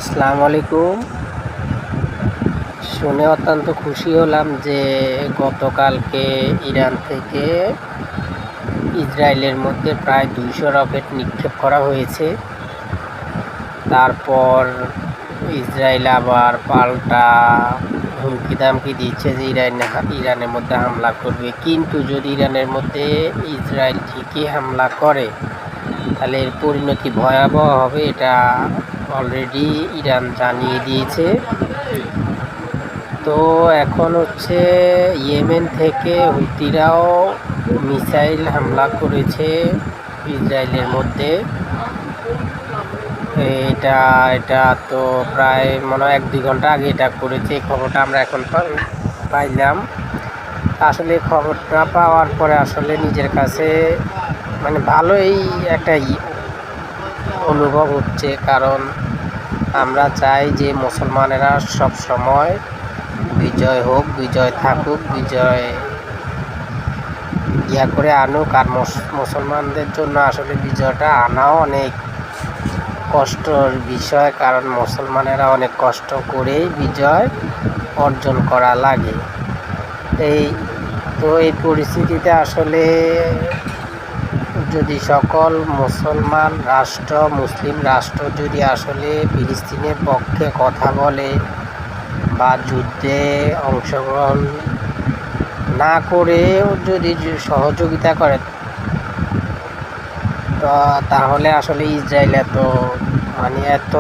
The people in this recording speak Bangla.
আসসালামু আলাইকুম। শুনে অত্যন্ত খুশি হলাম যে গতকালকে ইরান থেকে ইসরায়েলের মধ্যে প্রায় 200 রকেট নিক্ষেপ করা হয়েছে। তারপর ইসরায়েল আবার পাল্টা হুমকি দামকি দিচ্ছে যে ইরানের মধ্যে হামলা করবে। কিন্তু যদি ইরানের মধ্যে ইসরায়েল ঠিকই হামলা করে তাহলে এর পরিণতি ভয়াবহ হবে, এটা অলরেডি ইরান জানিয়ে দিয়েছে। তো এখন হচ্ছে ইয়েমেন থেকে হুতিরাও মিসাইল হামলা করেছে ইসরায়েলের মধ্যে। এটা এটা তো প্রায় মনে হয় 1-2 ঘন্টা আগে এটা করেছে। খবরটা আমরা এখন পাইলাম। আসলে খবরটা পাওয়ার পরে আসলে নিজের কাছে মানে ভালোই একটা অনুভব হচ্ছে, কারণ আমরা চাই যে মুসলমানেরা সব সময় বিজয় হোক, বিজয় থাকুক, বিজয় করে আনুক। আর মুসলমানদের জন্য আসলে বিজয়টা আনাও অনেক কষ্টর বিষয়, কারণ মুসলমানেরা অনেক কষ্ট করেই বিজয় অর্জন করা লাগে। এই পরিস্থিতিতে আসলে যদি সকল মুসলিম রাষ্ট্র যদি আসলে ফিলিস্তিনের পক্ষে কথা বলে বা যুদ্ধে অংশগ্রহণ না করে যদি সহযোগিতা করে, তো তাহলে আসলে ইসরায়েল এত